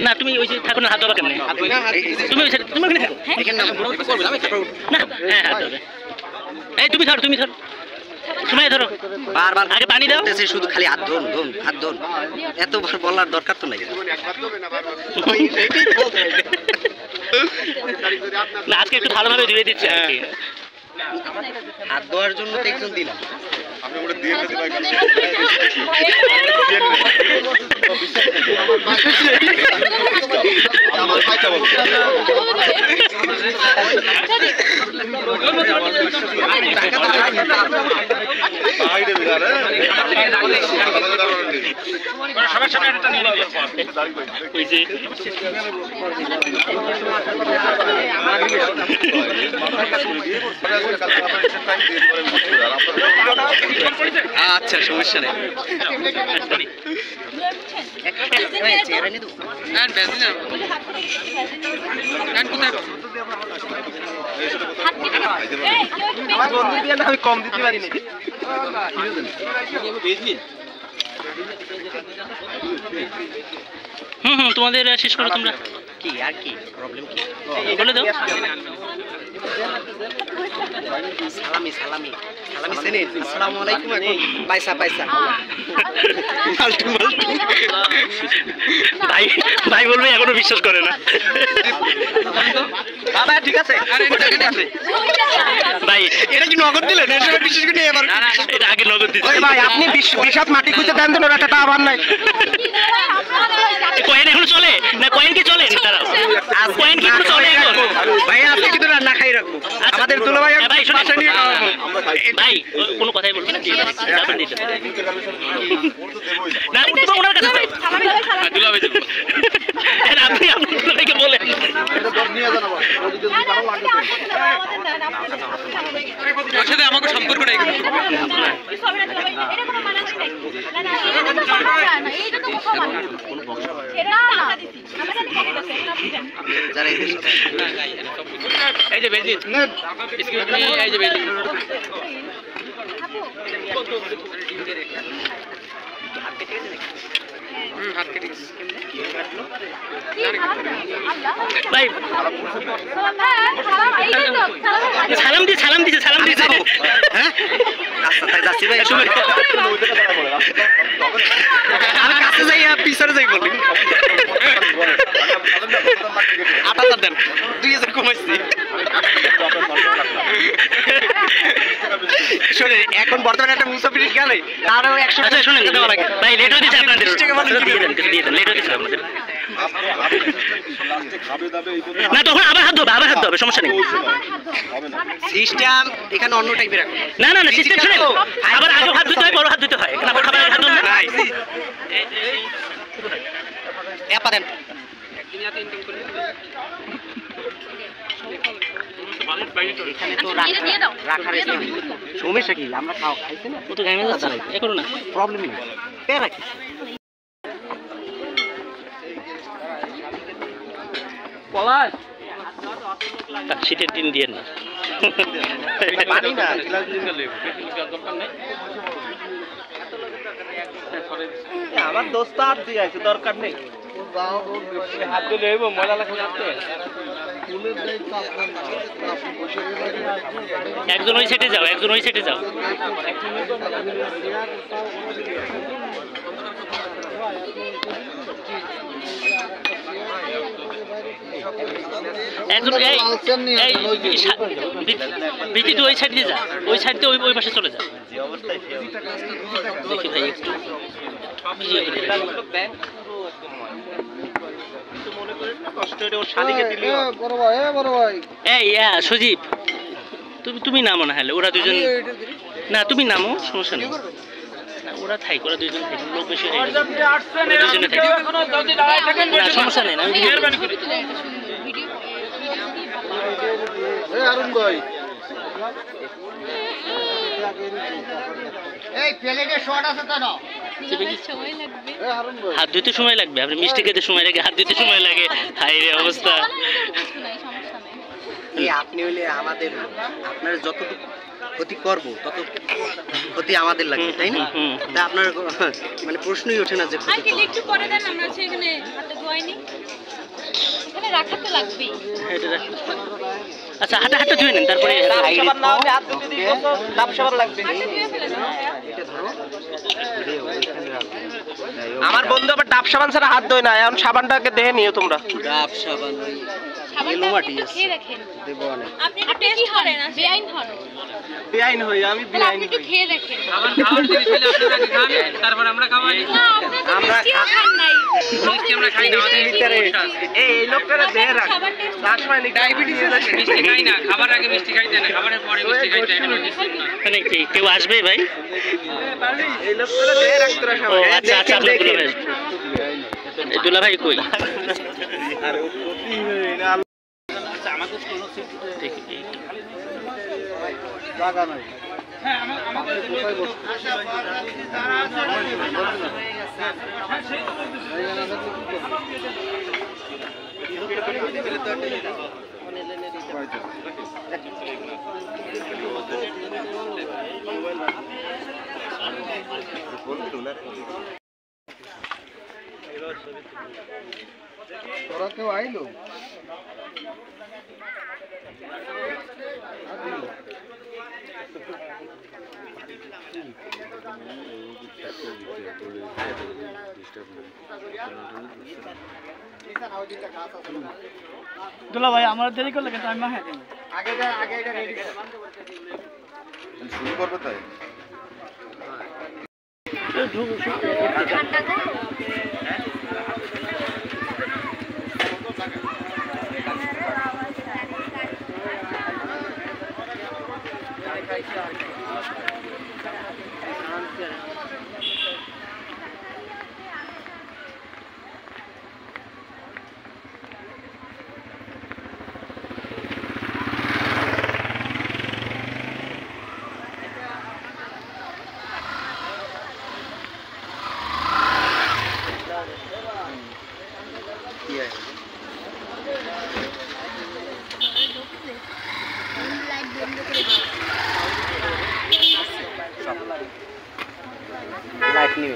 না তুমি ওই যে থাকো না, হাত ধরো কেমনে? তুমি তুমি ওখানে থাকো না। হ্যাঁ হাত ধরবে। এই তুমি ধরো, তুমি ধরো, সময় ধরো, বারবার আগে পানি দাও। শুধু খালি হাত ধরুন ধরুন হাত ধরুন, এতবার বলার দরকার তো নাই। না আজকে একটু ভালোভাবে ধুয়ে দিচ্ছি আর কি। হাত ধোয়ার জন্য তো একজন দিলাম। আচ্ছা সমস্যা নেই। আমি কম দিতে পারিনি। তোমাদের শেষ করো তোমরা। কি আর কি প্রবলেম কি বলে দাও। সালামি সালামি সালামি সেনেন। আসসালামু আলাইকুম। এখন পয়সা পয়সা ফালতু ফালতু ভাই ভাই বলবে এখনো বিশ্বাস করে না। বাবা ঠিক আছে। আরে এটা আছে ভাই, এটা কি নগদ দিলেন? এটা বিশেষ করে এবার এটা আগে নগদ দিছি। ওই ভাই আপনি 20 মাটি খুঁজে দেন তো, ওটা টাকা আবার নাই। কয়েন এখন চলে না? কয়েন কি চলে? দাঁড়াও, কয়েন কি এখন চলে? ভাই আপনি কিন্তু রান্না খাই রাখবো আমাদের দুলা ভাই। ভাই শুনুন ভাই, কোনো কথাই বলবেন না, যাবেন দিতে না তো ওনার কাছে দুলা ভাই দেব। আপনি আপনার দুলা ভাইকে বলেন ওর সাথে আমাকে সম্পর্ক নাই। এই যে বেজিত, এক্সকিউজ মি, এই যে বেজিত হাত কেটে গেছে। ভাই সালাম দিছে সালাম দিছে সালাম দিছে। হ্যাঁ রাস্তায় যাচ্ছি ভাই, আমি কাছে যাই পিছনে যাই বলি। 8000 দেন, 2000 কমাইছি। শুনে এখন বর্তমানে একটা মুসাফির গেলে আরো 100 টাকা শুনেন দেওয়া লাগে। ভাই লেট হয়ে দিচ্ছে আপনাদের, দিয়ে দেন লেট হয়ে দিচ্ছে আপনাদের। না তখন আবার হাত ধোবে, আবার হাত ধোবে, সমস্যা নেই। সিস্টেম এখানে অন্য টাইপের রাখো। না না না সিস্টেম শুনে আবার আগে হাত ধুতে হয়, বড় হাত ধুতে হয়। আবার খাবার হাত ধুতে নাই। এপা দেন এখানে তো রাখার সমস্যা কি? আমরা খাইছি না, ও তো গাইমে যাচ্ছে না, এ করো না, প্রবলেম নেই, পেয়ে রাখি। পলাশ শীতের দিন দিয়ে না পানি না আমার দোস্ত হাত দিয়ে আছে, দরকার নেই। হাত দিলে মজা লাগবে। একজন ওই সাইডে যাও, একজন ওই সাইডে যাও। একজন ভিত্তি ওই সাইড দিয়ে যা, ওই সাইড দিয়ে ওই পাশে চলে যা। দেখি ভাই একটু সজীব তুমি নামো না, হলে ওরা দুজন না, তুমি নামো, সমস্যা নেই। ওরা থাই, ওরা দুজন থাই, লোক বেশি হয়ে গেছে, দুজনে থাই, সমস্যা নেই। আমি অরুণ ভাই হাত ধুতে সময় লাগবে, আপনি মিষ্টি খেতে সময় লাগে, হাত ধুতে সময় লাগে। হাই রে অবস্থা। আপনি হইলে আমাদের, আপনার যতটুকু ক্ষতি করব তত ক্ষতি আমাদের লাগে, তাই না? তা আপনার মানে প্রশ্নই ওঠে না যে ক্ষতি একটু করে দেন, আমরা হচ্ছে এখানে হাতে ধোয়াইনি, এখানে রাখা তো লাগবেই। আচ্ছা হাতে হাতে ধুয়ে নেন, তারপরে আমার বন্ধু আবার ডাব সাবান ছাড়া হাত ধোয় না, এখন সাবানটাকে দেখে নিও তোমরা। ডাব সাবান ওই এলো মাটি আছে দেব না। আপনি একটু টেস্ট করেন, বেআইন হন। বেআইন হই আমি, বেআইন আপনি একটু খেয়ে দেখেন। আমার খাওয়ার জিনিস হলে আপনারা আগে খান, তারপর আমরা খাওয়াই। না আমরা খান নাই, মিষ্টি আমরা খাই না, আমাদের ভিতরে এই লোকটারে দেহে রাখ, রাসময় ডায়াবেটিস আছে, মিষ্টি খাই না, খাবার আগে মিষ্টি খাইতে না, খাবারের পরে মিষ্টি খাইতে হয়। মানে কি কেউ আসবে ভাই? এই লোকটারে দেহে রাখ তোরা ও সবাই। আচ্ছা আচ্ছা, আপনার দুলা ভাই কই? আরে ও ক্ষতি হই না জায়গা নাই। তোরা কেউ আইলো? দুলা ভাই আমার দেরি করলে কিন্তু আমি মাখাই দেব। আগে এটা রেডি করো, শুরু করবে তাই। লাইট নিয়ে